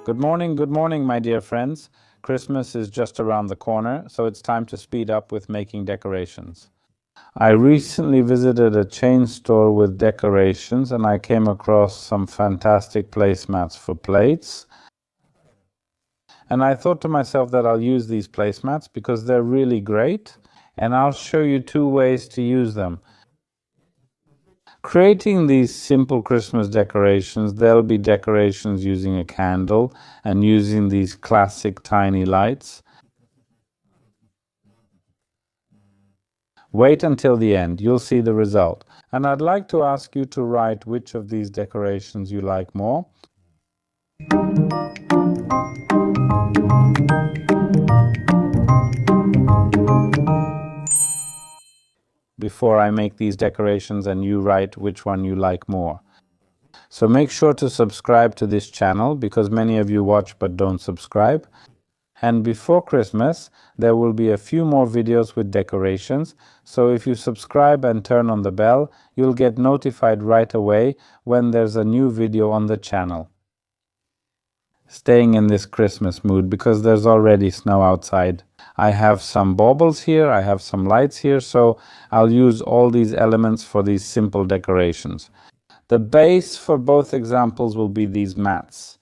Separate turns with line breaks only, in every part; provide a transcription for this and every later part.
Good morning, my dear friends. Christmas is just around the corner, so it's time to speed up with making decorations. I recently visited a chain store with decorations and I came across some fantastic placemats for plates. And I thought to myself that I'll use these placemats because they're really great, and I'll show you two ways to use them. Creating these simple Christmas decorations, there'll be decorations using a candle and using these classic tiny lights. Wait until the end, you'll see the result. And I'd like to ask you to write which of these decorations you like more. Before I make these decorations, and you write which one you like more. So make sure to subscribe to this channel because many of you watch but don't subscribe. And before Christmas, there will be a few more videos with decorations, so if you subscribe and turn on the bell, you'll get notified right away when there's a new video on the channel. Staying in this Christmas mood because there's already snow outside. I have some baubles here, I have some lights here, so I'll use all these elements for these simple decorations. The base for both examples will be these mats.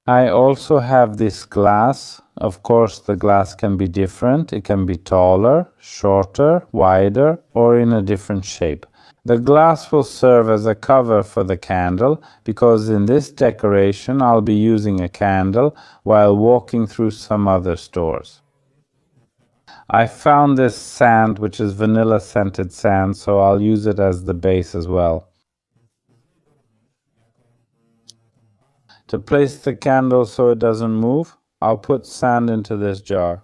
I also have this glass. Of course, the glass can be different. It can be taller, shorter, wider, or in a different shape. The glass will serve as a cover for the candle because in this decoration I'll be using a candle while walking through some other stores. I found this sand, which is vanilla scented sand, so I'll use it as the base as well. To place the candle so it doesn't move, I'll put sand into this jar.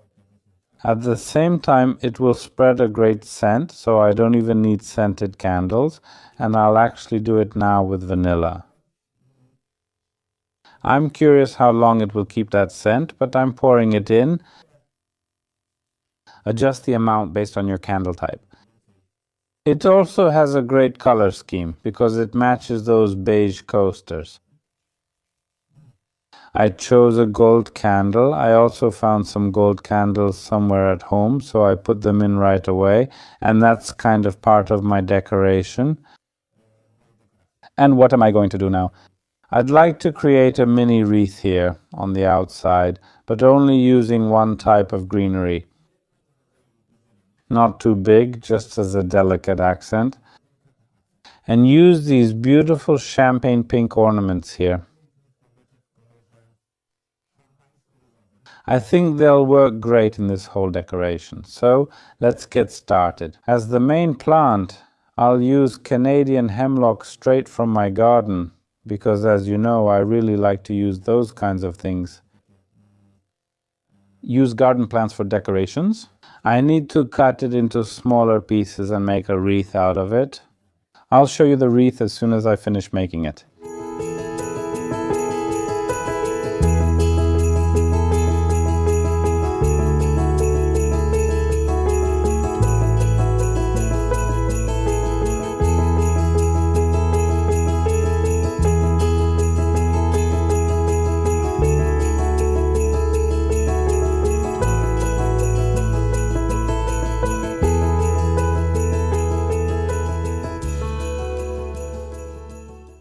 At the same time, it will spread a great scent, so I don't even need scented candles, and I'll actually do it now with vanilla. I'm curious how long it will keep that scent, but I'm pouring it in. Adjust the amount based on your candle type. It also has a great color scheme because it matches those beige coasters. I chose a gold candle. I also found some gold candles somewhere at home, so I put them in right away, and that's kind of part of my decoration. And what am I going to do now? I'd like to create a mini wreath here on the outside, but only using one type of greenery. Not too big, just as a delicate accent. And use these beautiful champagne pink ornaments here. I think they'll work great in this whole decoration, so let's get started. As the main plant, I'll use Canadian hemlock straight from my garden, because as you know, I really like to use those kinds of things. Use garden plants for decorations. I need to cut it into smaller pieces and make a wreath out of it. I'll show you the wreath as soon as I finish making it.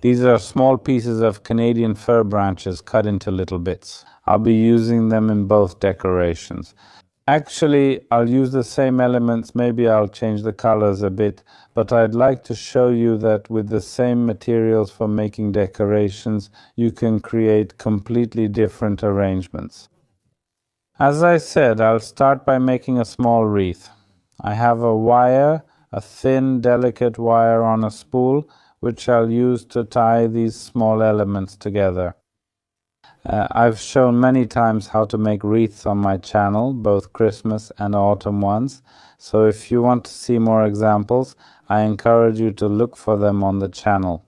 These are small pieces of Canadian fir branches cut into little bits. I'll be using them in both decorations. Actually, I'll use the same elements, maybe I'll change the colors a bit, but I'd like to show you that with the same materials for making decorations, you can create completely different arrangements. As I said, I'll start by making a small wreath. I have a wire, a thin, delicate wire on a spool, which I'll use to tie these small elements together. I've shown many times how to make wreaths on my channel, both Christmas and autumn ones, so if you want to see more examples, I encourage you to look for them on the channel.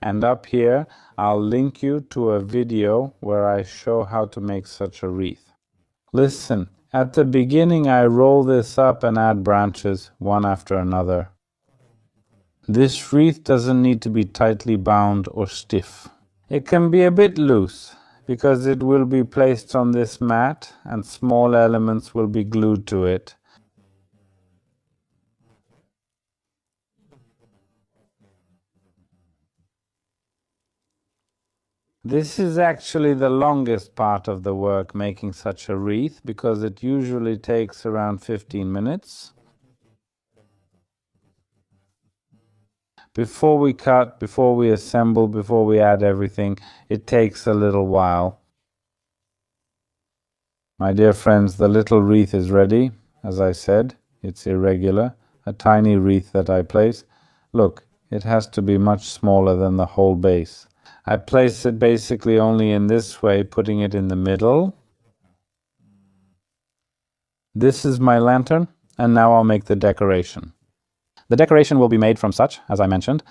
And up here, I'll link you to a video where I show how to make such a wreath. Listen, at the beginning I roll this up and add branches, one after another. This wreath doesn't need to be tightly bound or stiff. It can be a bit loose because it will be placed on this mat and small elements will be glued to it. This is actually the longest part of the work, making such a wreath, because it usually takes around 15 minutes. Before we cut, before we assemble, before we add everything, it takes a little while. My dear friends, the little wreath is ready. As I said, it's irregular, a tiny wreath that I place. Look, it has to be much smaller than the whole base. I place it basically only in this way, putting it in the middle. This is my lantern, and now I'll make the decoration. The decoration will be made from such, as I mentioned,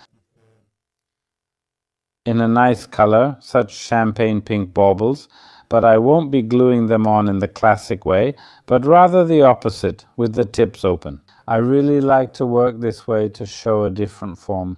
in a nice color, such champagne pink baubles, but I won't be gluing them on in the classic way, but rather the opposite, with the tips open. I really like to work this way to show a different form.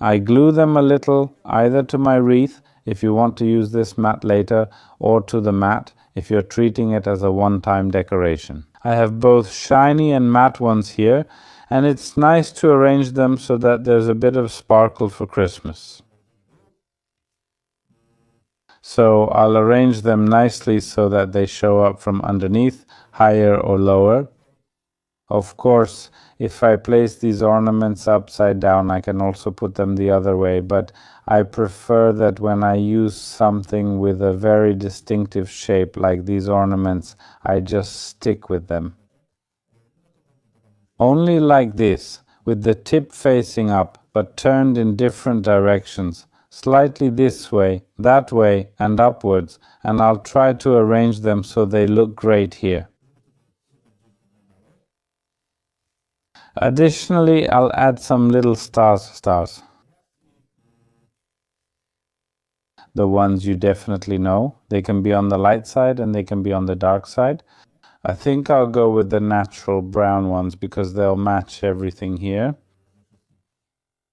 I glue them a little, either to my wreath, if you want to use this mat later, or to the mat, if you're treating it as a one-time decoration. I have both shiny and matte ones here, and it's nice to arrange them so that there's a bit of sparkle for Christmas. So I'll arrange them nicely so that they show up from underneath, higher or lower. Of course, if I place these ornaments upside down, I can also put them the other way, but I prefer that when I use something with a very distinctive shape like these ornaments, I just stick with them. Only like this, with the tip facing up, but turned in different directions, slightly this way, that way, and upwards, and I'll try to arrange them so they look great here. Additionally, I'll add some little stars. The ones you definitely know. They can be on the light side and they can be on the dark side. I think I'll go with the natural brown ones because they'll match everything here.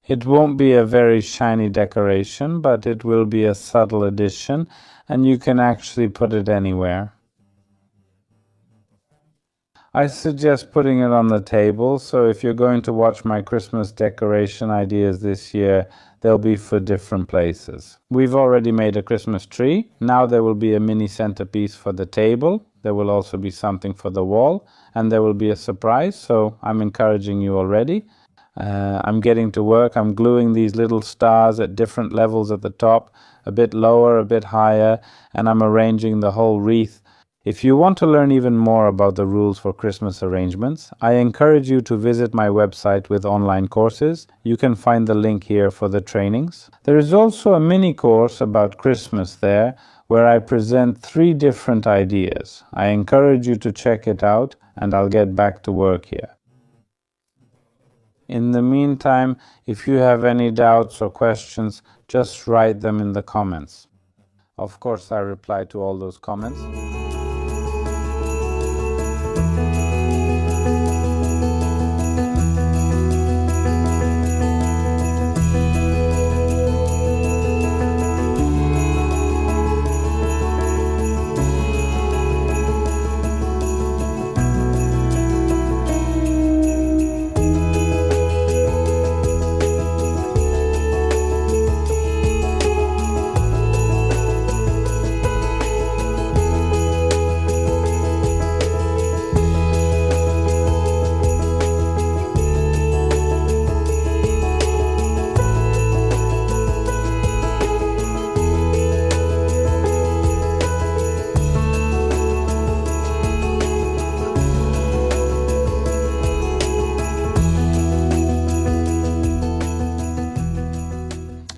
It won't be a very shiny decoration, but it will be a subtle addition, and you can actually put it anywhere. I suggest putting it on the table, so if you're going to watch my Christmas decoration ideas this year, they'll be for different places. We've already made a Christmas tree. Now there will be a mini centerpiece for the table. There will also be something for the wall, and there will be a surprise, so I'm encouraging you already. I'm getting to work. I'm gluing these little stars at different levels at the top, a bit lower, a bit higher, and I'm arranging the whole wreath. If you want to learn even more about the rules for Christmas arrangements, I encourage you to visit my website with online courses. You can find the link here for the trainings. There is also a mini course about Christmas there, where I present 3 different ideas. I encourage you to check it out, and I'll get back to work here. In the meantime, if you have any doubts or questions, just write them in the comments. Of course, I reply to all those comments.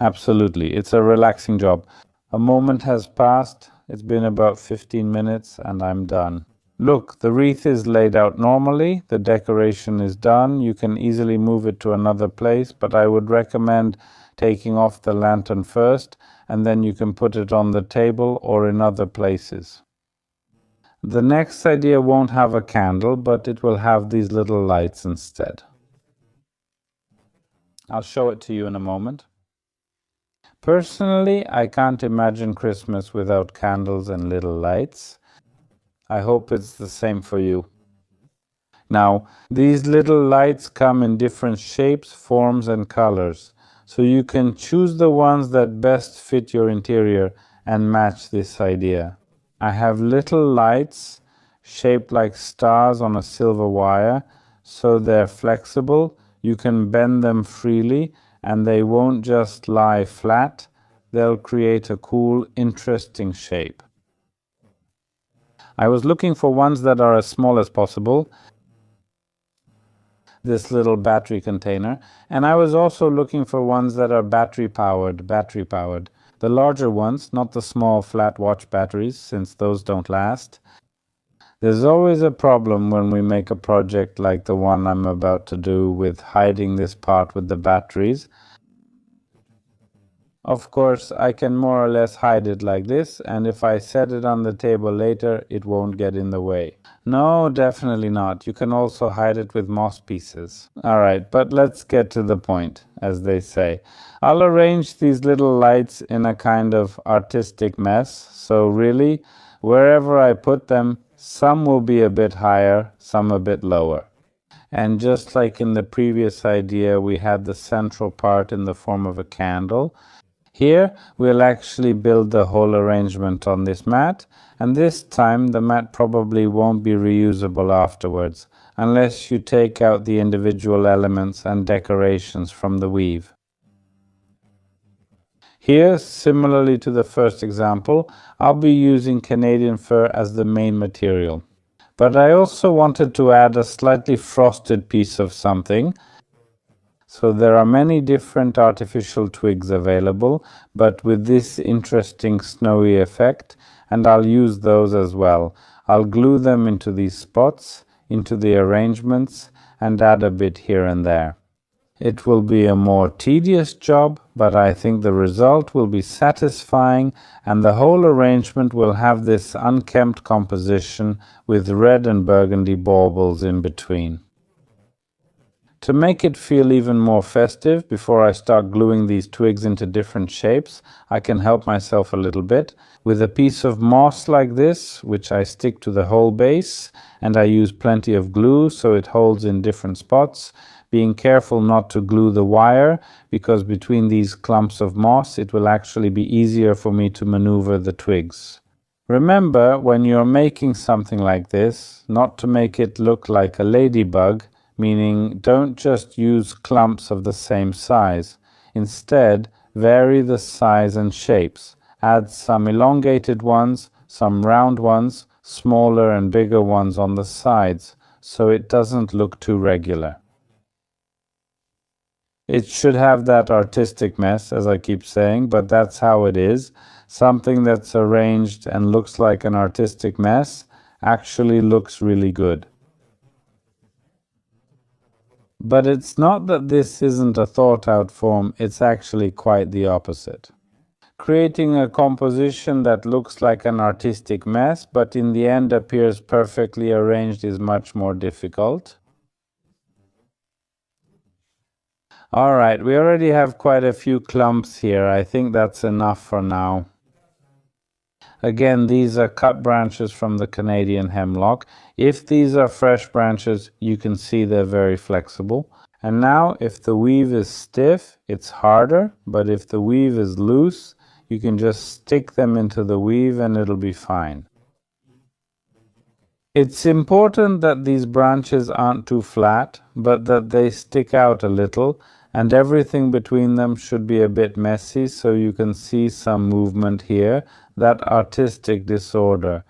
Absolutely. It's a relaxing job. A moment has passed. It's been about 15 minutes and I'm done. Look, the wreath is laid out normally. The decoration is done. You can easily move it to another place, but I would recommend taking off the lantern first, and then you can put it on the table or in other places. The next idea won't have a candle, but it will have these little lights instead. I'll show it to you in a moment. Personally, I can't imagine Christmas without candles and little lights. I hope it's the same for you. Now, these little lights come in different shapes, forms, and colors, so you can choose the ones that best fit your interior and match this idea. I have little lights shaped like stars on a silver wire, so they're flexible, you can bend them freely, and they won't just lie flat, they'll create a cool, interesting shape. I was looking for ones that are as small as possible, this little battery container, and I was also looking for ones that are battery powered. The larger ones, not the small flat watch batteries, since those don't last. There's always a problem when we make a project like the one I'm about to do with hiding this part with the batteries. Of course, I can more or less hide it like this, and if I set it on the table later, it won't get in the way. No, definitely not. You can also hide it with moss pieces. Alright, but let's get to the point, as they say. I'll arrange these little lights in a kind of artistic mess, so really, wherever I put them, some will be a bit higher, some a bit lower. And just like in the previous idea, we had the central part in the form of a candle. Here, we'll actually build the whole arrangement on this mat, and this time the mat probably won't be reusable afterwards, unless you take out the individual elements and decorations from the weave. Here, similarly to the first example, I'll be using Canadian fir as the main material. But I also wanted to add a slightly frosted piece of something. So there are many different artificial twigs available, but with this interesting snowy effect, and I'll use those as well. I'll glue them into these spots, into the arrangements, and add a bit here and there. It will be a more tedious job, but I think the result will be satisfying, and the whole arrangement will have this unkempt composition with red and burgundy baubles in between. To make it feel even more festive, before I start gluing these twigs into different shapes, I can help myself a little bit with a piece of moss like this, which I stick to the whole base, and I use plenty of glue so it holds in different spots, being careful not to glue the wire, because between these clumps of moss it will actually be easier for me to maneuver the twigs. Remember, when you're making something like this, not to make it look like a ladybug, meaning don't just use clumps of the same size. Instead, vary the size and shapes. Add some elongated ones, some round ones, smaller and bigger ones on the sides, so it doesn't look too regular. It should have that artistic mess, as I keep saying, but that's how it is. Something that's arranged and looks like an artistic mess actually looks really good. But it's not that this isn't a thought-out form, it's actually quite the opposite. Creating a composition that looks like an artistic mess, but in the end appears perfectly arranged is much more difficult. Alright, we already have quite a few clumps here. I think that's enough for now. Again, these are cut branches from the Canadian hemlock. If these are fresh branches, you can see they're very flexible. And now, if the weave is stiff, it's harder, but if the weave is loose, you can just stick them into the weave and it'll be fine. It's important that these branches aren't too flat, but that they stick out a little, and everything between them should be a bit messy, so you can see some movement here, that artistic disorder.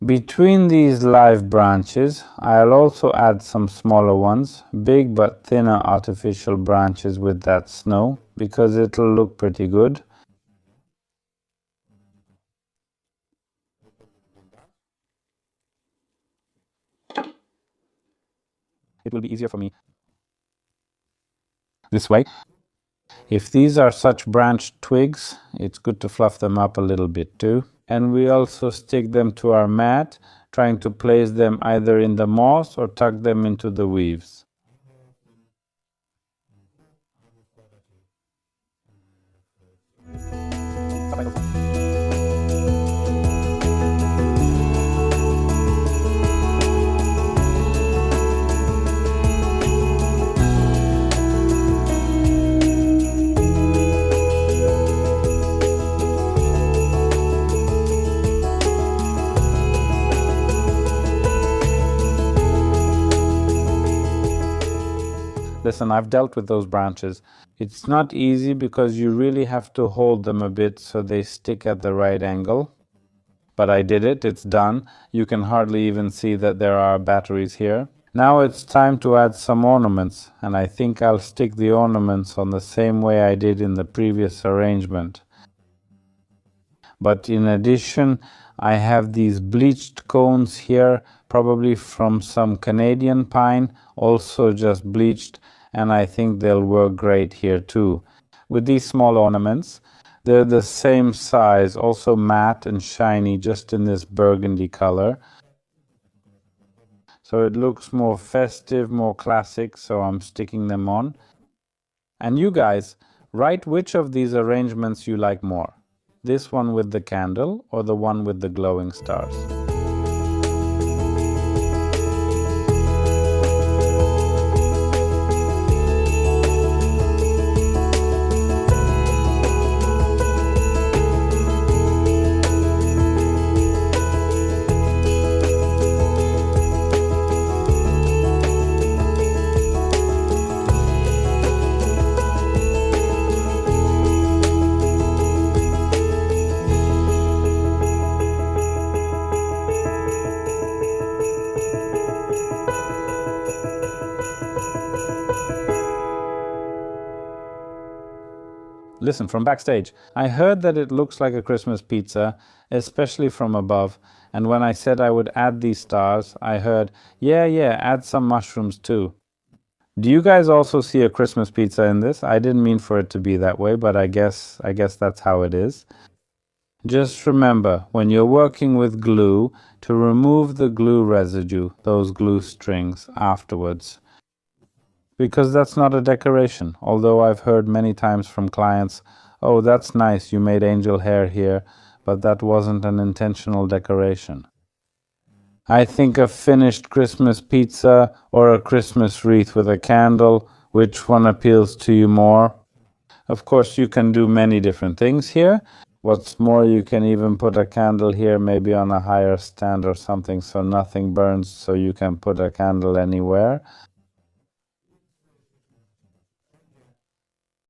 Between these live branches, I'll also add some smaller ones, big but thinner artificial branches with that snow, because it'll look pretty good. It will be easier for me this way. If these are such branched twigs, it's good to fluff them up a little bit too. And we also stick them to our mat, trying to place them either in the moss or tuck them into the weaves. Listen, I've dealt with those branches. It's not easy because you really have to hold them a bit so they stick at the right angle. But I did it, it's done. You can hardly even see that there are batteries here. Now it's time to add some ornaments, and I think I'll stick the ornaments on the same way I did in the previous arrangement. But in addition, I have these bleached cones here, probably from some Canadian pine, also just bleached, and I think they'll work great here too. With these small ornaments, they're the same size, also matte and shiny, just in this burgundy color. So it looks more festive, more classic, so I'm sticking them on. And you guys, write which of these arrangements you like more. This one with the candle or the one with the glowing stars. Listen, from backstage, I heard that it looks like a Christmas pizza, especially from above, and when I said I would add these stars, I heard, yeah, add some mushrooms too. Do you guys also see a Christmas pizza in this? I didn't mean for it to be that way, but I guess that's how it is. Just remember, when you're working with glue, to remove the glue residue, those glue strings, afterwards. Because that's not a decoration, although I've heard many times from clients, oh, that's nice, you made angel hair here, but that wasn't an intentional decoration. I think a finished Christmas pizza or a Christmas wreath with a candle, which one appeals to you more? Of course, you can do many different things here. What's more, you can even put a candle here, maybe on a higher stand or something, so nothing burns, so you can put a candle anywhere.